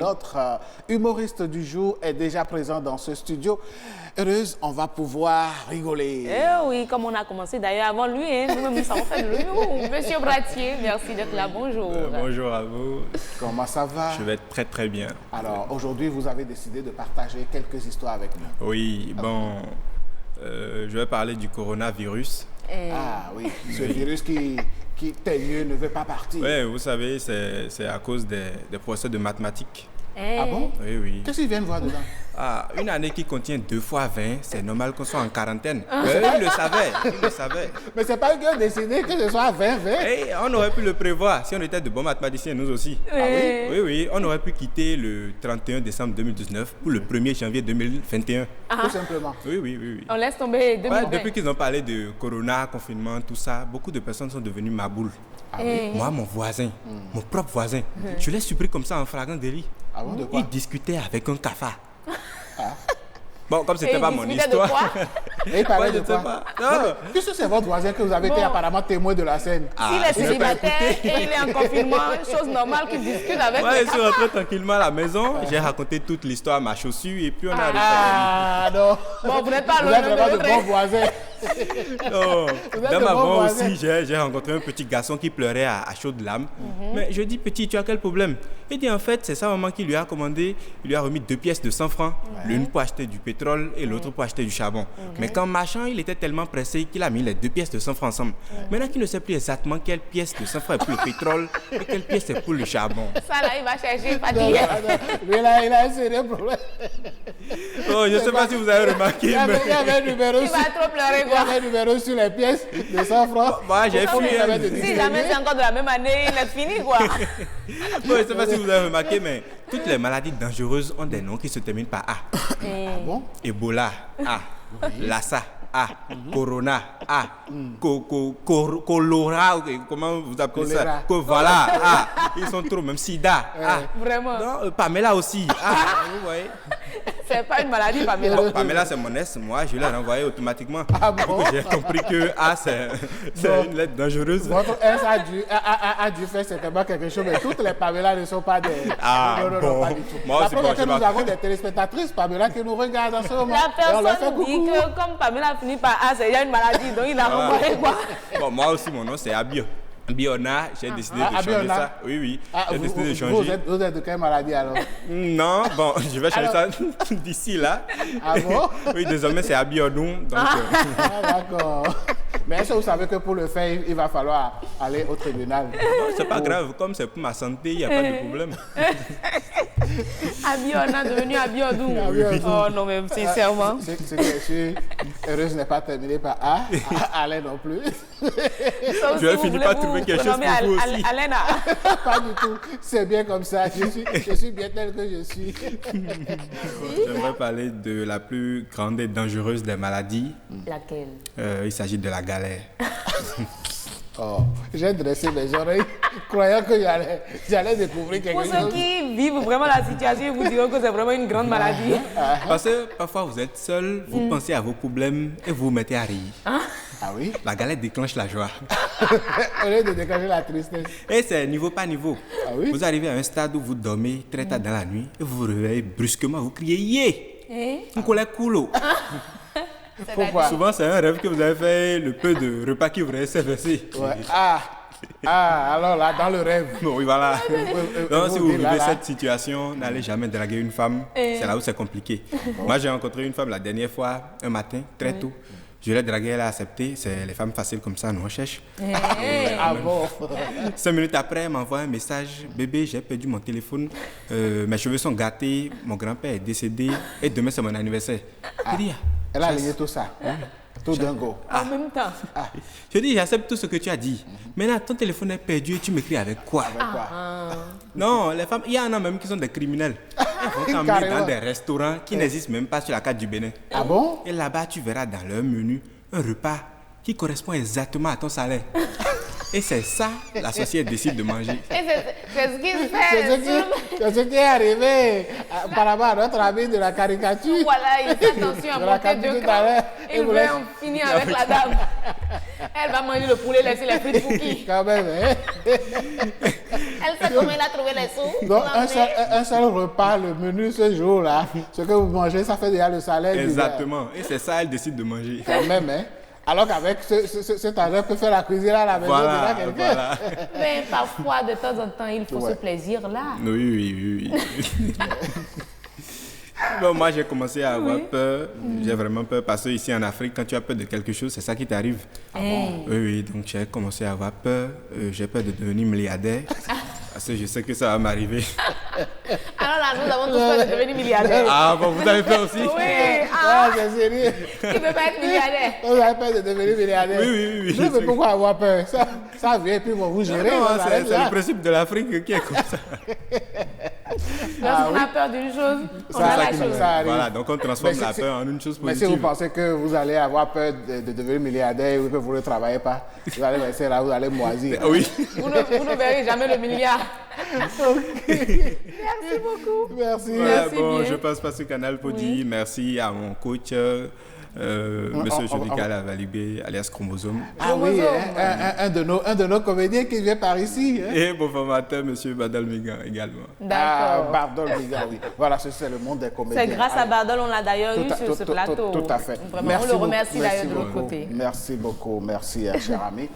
notre humoriste du jour est déjà présent dans ce studio. Heureuse, on va pouvoir rigoler. Eh oui, comme on a commencé d'ailleurs avant lui, hein, nous-mêmes nous savons faire de l'humour. Monsieur Bratier, merci d'être là, bonjour. Bonjour à vous. Comment ça va? Je vais être très très bien. Alors, aujourd'hui, vous avez décidé de partager quelques histoires avec nous. Oui, bon, je vais parler du coronavirus. Ah oui, ce virus qui tel mieux ne veut pas partir. Oui, vous savez, c'est à cause des procès de mathématiques. Ah bon? Oui, oui. Qu'est-ce qu'ils viennent voir dedans? Ah, une année qui contient 2 fois 20, c'est normal qu'on soit en quarantaine. Il le savait. Mais c'est pas eux qui ont décidé que ce soit 20-20. Hey, on aurait pu le prévoir si on était de bons mathématiciens, nous aussi. Ah oui? Oui, on aurait pu quitter le 31 décembre 2019 pour le 1er janvier 2021. Tout simplement. Oui. On laisse tomber 2020. Ouais, depuis qu'ils ont parlé de corona, confinement, tout ça, beaucoup de personnes sont devenues maboules. Ah oui? Moi, mon voisin, mon propre voisin, je l'ai surpris comme ça en flagrant délit. Ah bon, de quoi? Il discutait avec un cafard. Bon, comme c'était Et pas il mon discutait de histoire. quoi? Et il parlait Ouais, de je quoi? sais pas. Non, mais puisque c'est votre voisin que vous avez été apparemment témoin de la scène. S'il est célibataire et il est en confinement, chose normale qu'il discute avec Ouais, les je suis rentré tranquillement à la maison, j'ai raconté toute l'histoire à ma chaussure et puis on a arrêté. Ah non. Bon, vous n'êtes pas Vous loin êtes vraiment de bons voisins. Non. êtes Dans de ma bons voix voisins. aussi, j'ai rencontré un petit garçon qui pleurait à chaudes larmes. Mais je dis, petit, tu as quel problème? Il dit, en fait, c'est sa maman qui lui a commandé, il lui a remis 2 pièces de 100 francs, l'une pour acheter du pétrole et l'autre pour acheter du charbon. Mais quand marchand, il était tellement pressé qu'il a mis les 2 pièces de 100 francs ensemble. Maintenant qu'il ne sait plus exactement quelle pièce de 100 francs est pour le pétrole et quelle pièce est pour le charbon. Ça là, il va chercher Non, fatigué. Lui là, il a un sérieux problème. Oh, je ne sais pas si vous avez remarqué, Il y avait mais un numéro Il sur, va trop pleurer il y quoi. avait un numéro sur les pièces de 100 francs. moi j'ai Pourquoi fui. vous avez de Si distinguer? jamais c'est encore de la même année, il est fini quoi. Bon, je ne sais pas si vous avez remarqué, mais toutes les maladies dangereuses ont des noms qui se terminent par A. Bon? Ebola, A. Lassa, A. Corona, A. Cholera, comment vous appelez Choléra. ça? Voilà, A. Ils sont trop, même Sida, A. Vraiment. Non, Pamela aussi, A. Vous voyez? C'est pas une maladie, Pamela. Bon, Pamela, c'est mon ex, moi, je l'ai renvoyé automatiquement. Ah bon? Vu que j'ai compris que A, c'est une lettre dangereuse. Votre S a dû faire certainement quelque chose, mais toutes les Pamela ne sont pas des... Ah, non, bon. pas du tout. Moi La aussi, preuve bon, est que je nous m'appelle- avons des téléspectatrices Pamela qui nous regardent en ce moment. La Et on leur fait personne dit coucou. que comme Pamela finit par A, c'est déjà une maladie, donc il a renvoyé quoi. Bon, moi aussi, mon nom, c'est Abio. Abiona, j'ai décidé de changer Abiona. ça. Oui. Ah, J'ai décidé de vous changer. vous êtes de quelle maladie alors? Non, bon, je vais changer Alors- ça d'ici là. Ah bon? Oui, désormais c'est Abiodun. Donc, Ah d'accord. Mais est-ce que vous savez que pour le faire, il va falloir aller au tribunal? non, c'est pas grave, comme c'est pour ma santé, il n'y a pas de problème. Abiona devenu Abiodun. Abiodun. Oh non, mais sincèrement. Ce que je suis heureuse n'est pas terminé par A. Alain non plus. Sauf Je vais si vous finir voulez par vous trouver quelque chose renommer pour vous aussi. Alena. Pas du tout. C'est bien comme ça. Je suis bien tel que je suis. J'aimerais parler de la plus grande et dangereuse des maladies. Laquelle? Il s'agit de la galère. Oh, j'ai dressé mes oreilles, croyant que j'allais découvrir quelque Pour ceux chose. qui vivent vraiment la situation, ils vous diront que c'est vraiment une grande maladie. Parce que parfois vous êtes seul, vous pensez à vos problèmes et vous vous mettez à rire. Ah oui? La galère déclenche la joie. Au lieu de dégager la tristesse. Et c'est niveau par niveau. Ah oui? Vous arrivez à un stade où vous dormez très tard dans la nuit et vous vous réveillez brusquement, vous criez yeah! Un colère coulot. Pourquoi? Souvent, c'est un rêve que vous avez fait, le peu de repas qui vous restait versé. Ouais. Alors là, dans le rêve. Bon, oui, voilà. Donc, si vous dites vivez là. cette situation, n'allez jamais draguer une femme. C'est là où c'est compliqué. Moi, j'ai rencontré une femme la dernière fois, un matin, très tôt. Je l'ai draguée, elle a accepté. C'est les femmes faciles comme ça, nous on cherche. Ah bon? 5 minutes après, elle m'envoie un message. Bébé, j'ai perdu mon téléphone. Mes cheveux sont gâtés. Mon grand-père est décédé. Et demain, c'est mon anniversaire. Je dis, Elle a aligné tout ça. Tout d'un go. En même temps. je dis, j'accepte tout ce que tu as dit. Maintenant, ton téléphone est perdu et tu m'écris avec quoi? Quoi? Non, les femmes, il y en a même qui sont des criminels. Elles vont t'emmener Carrément. dans des restaurants qui n'existent même pas sur la carte du Bénin. Ah bon? Et là-bas, tu verras dans leur menu un repas qui correspond exactement à ton salaire. Et c'est ça, l'associé décide de manger. Et c'est ce qui se C'est fait. ce qui est arrivé par rapport à notre ami de la caricature. Voilà, il fait attention à De la monter cantine deux tout à l'heure. crans. Et Il vous veut laisse- en finir avec la dame. Elle va manger le poulet, laisser les frites pour qui? Quand même, hein? Elle sait comment il a trouvé les sous. Donc, un seul repas, le menu ce jour-là, ce que vous mangez, ça fait déjà le salaire. Exactement. Et c'est ça, elle décide de manger. Quand même, hein. Alors qu'avec cet argent, elle peut faire la cuisine à la maison. Voilà, déjà voilà. Mais parfois, de temps en temps, il faut ce plaisir-là. Oui. Bon, moi, j'ai commencé à avoir peur. J'ai vraiment peur parce que ici en Afrique, quand tu as peur de quelque chose, c'est ça qui t'arrive. Ah bon? Oui. Donc, j'ai commencé à avoir peur. J'ai peur de devenir milliardaire. Parce que je sais que ça va m'arriver. Alors là, nous avons tous peur de devenir milliardaire. Ah bon, vous avez peur aussi? Oui. Ah, c'est sérieux. Qui ne veut pas être milliardaire? Vous avez peur de devenir milliardaire? Oui. Mais pourquoi avoir peur? Ça vient, puis vous gérer. Non, on arrête c'est là. le principe de l'Afrique qui est comme ça. Lorsqu'on a peur d'une chose, on Ça a la arrive, chose. ça arrive. Voilà, donc on transforme Mais la c'est- peur en une chose Mais positive. si vous pensez que vous allez avoir peur de devenir milliardaire ou que vous ne travaillez pas, vous allez rester là, vous allez moisir. Oui. Vous ne verrez jamais le milliard. Merci beaucoup. Merci. Voilà, Merci bon, bien. je passe par ce canal pour dire merci à mon coach, Monsieur Jodical Avalibé, alias Chromosome, Ah oui, hein, un de nos comédiens qui vient par ici. Hein. et mon formateur, Monsieur Badal Migan également. Ah, D'accord. Bardol, oui. Voilà, c'est le monde des comédiens. C'est grâce à Allez. Bardol, on l'a d'ailleurs eu sur ce plateau. Tout à fait. Vraiment, on le remercie d'ailleurs de beaucoup. l'autre côté. Merci beaucoup, merci, cher ami.